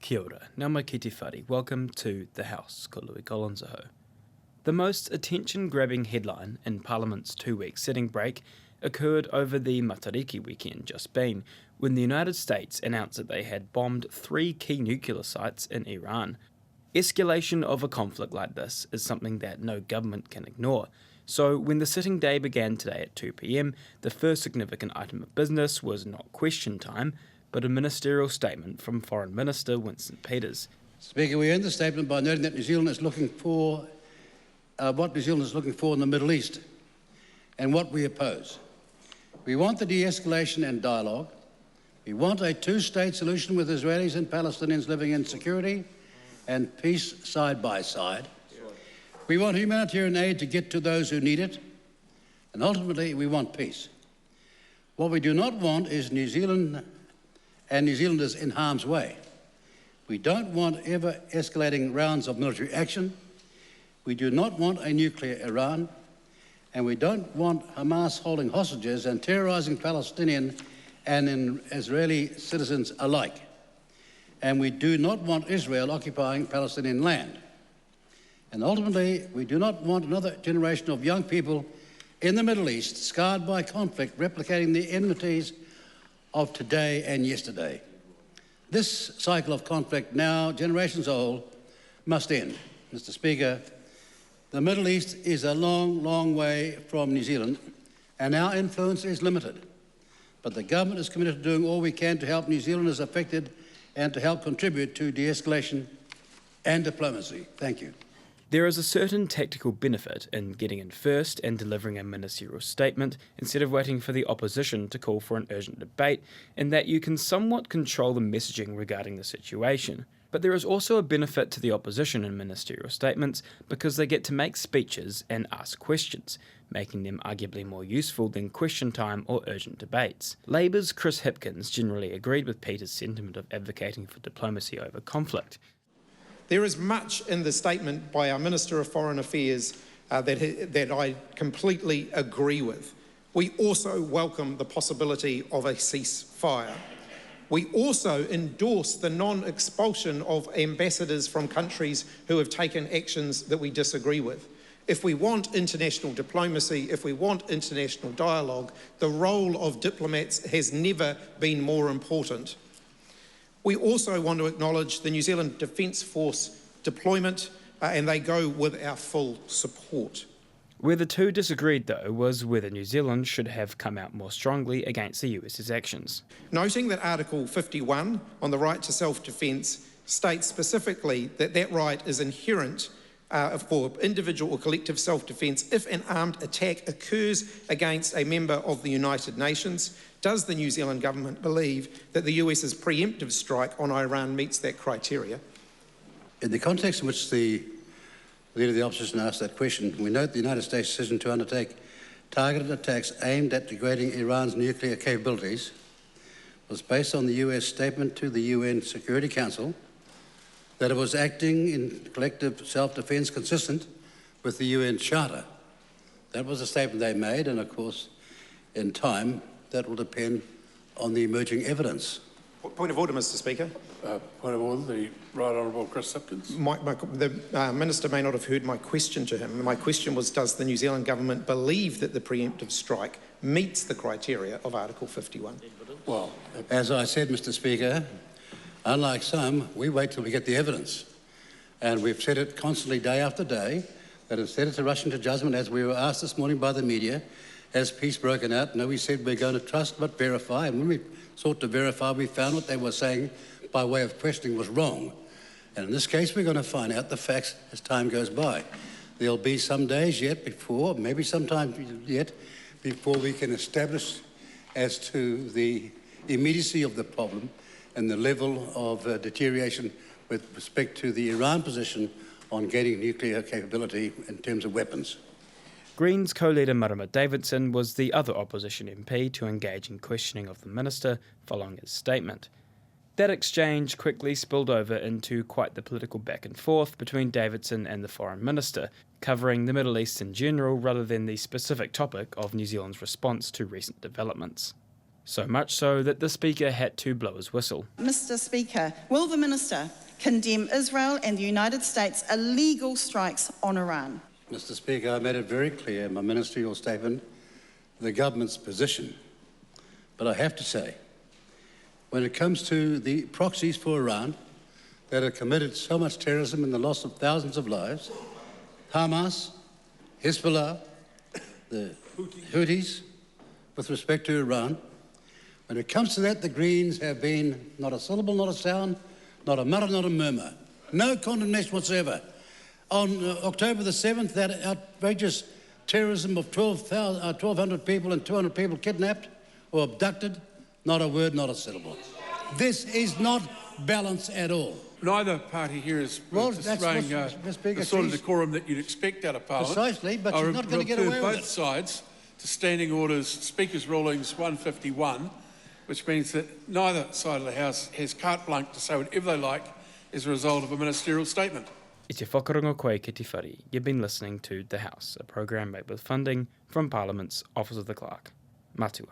Kia ora, ngā mai ki te whare. Welcome to The House, ko Louis Collins aho. The most attention-grabbing headline in Parliament's 2-week sitting break occurred over the Matariki weekend just been, when the United States announced that they had bombed 3 key nuclear sites in Iran. Escalation of a conflict like this is something that no government can ignore. So when the sitting day began today at 2 p.m, the first significant item of business was not question time, but a ministerial statement from Foreign Minister Winston Peters. Speaker, we end the statement by noting that New Zealand is looking for what New Zealand is looking for in the Middle East and what we oppose. We want the de-escalation and dialogue. We want a two-state solution with Israelis and Palestinians living in security and peace side by side. We want humanitarian aid to get to those who need it, and ultimately we want peace. What we do not want is New Zealand and New Zealanders in harm's way. We don't want ever-escalating rounds of military action. We do not want a nuclear Iran, and we don't want Hamas holding hostages and terrorising Palestinian and Israeli citizens alike. And we do not want Israel occupying Palestinian land. And ultimately, we do not want another generation of young people in the Middle East scarred by conflict, replicating the enmities of today and yesterday. This cycle of conflict, now generations old, must end. Mr. Speaker, the Middle East is a long, long way from New Zealand, and our influence is limited. But the government is committed to doing all we can to help New Zealanders affected and to help contribute to de-escalation and diplomacy. Thank you. There is a certain tactical benefit in getting in first and delivering a ministerial statement instead of waiting for the opposition to call for an urgent debate, in that you can somewhat control the messaging regarding the situation. But there is also a benefit to the opposition in ministerial statements because they get to make speeches and ask questions, making them arguably more useful than question time or urgent debates. Labour's Chris Hipkins generally agreed with Peter's sentiment of advocating for diplomacy over conflict. There is much in the statement by our Minister of Foreign Affairs that I completely agree with. We also welcome the possibility of a ceasefire. We also endorse the non-expulsion of ambassadors from countries who have taken actions that we disagree with. If we want international diplomacy, if we want international dialogue, the role of diplomats has never been more important. We also want to acknowledge the New Zealand Defence Force deployment, and they go with our full support. Where the two disagreed, though, was whether New Zealand should have come out more strongly against the US's actions. Noting that Article 51 on the right to self-defence states specifically that that right is inherent for individual or collective self-defence if an armed attack occurs against a member of the United Nations, does the New Zealand government believe that the US's preemptive strike on Iran meets that criteria? In the context in which the Leader of the Opposition asked that question, we note the United States' decision to undertake targeted attacks aimed at degrading Iran's nuclear capabilities was based on the US statement to the UN Security Council that it was acting in collective self-defence consistent with the UN Charter. That was a statement they made, and of course, in time, that will depend on the emerging evidence. Point of order, Mr. Speaker. Point of order, the Right Honourable Chris Hipkins. The Minister may not have heard my question to him. My question was, does the New Zealand government believe that the preemptive strike meets the criteria of Article 51? Well, as I said, Mr. Speaker, unlike some, we wait till we get the evidence. And we've said it constantly, day after day, that instead of rushing to judgment, as we were asked this morning by the media, has peace broken out? No, we said we're going to trust but verify. And when we sought to verify, we found what they were saying by way of questioning was wrong. And in this case, we're going to find out the facts as time goes by. There'll be some days yet before, maybe sometime yet, before we can establish as to the immediacy of the problem and the level of deterioration with respect to the Iran position on gaining nuclear capability in terms of weapons. Greens co-leader Marama Davidson was the other opposition MP to engage in questioning of the minister following his statement. That exchange quickly spilled over into quite the political back and forth between Davidson and the Foreign Minister, covering the Middle East in general rather than the specific topic of New Zealand's response to recent developments. So much so that the Speaker had to blow his whistle. Mr. Speaker, will the Minister condemn Israel and the United States' illegal strikes on Iran? Mr. Speaker, I made it very clear in my ministerial statement the government's position. But I have to say, when it comes to the proxies for Iran that have committed so much terrorism and the loss of thousands of lives, Hamas, Hezbollah, the Houthis, with respect to Iran, when it comes to that, the Greens have been not a syllable, not a sound, not a mutter, not a murmur. No condemnation whatsoever. On October the 7th, that outrageous terrorism of 1,200 people and 200 people kidnapped or abducted, not a word, not a syllable. This is not balance at all. Neither party here is displaying the sort of decorum that you'd expect out of Parliament. Precisely, but you're not going to get away with both it. sides to Standing Orders, Speaker's Rulings 151, which means that neither side of the House has carte blanche to say whatever they like as a result of a ministerial statement. I te whakarongo koe ki te whare. You've been listening to The House, a program made with funding from Parliament's Office of the Clerk. Matua.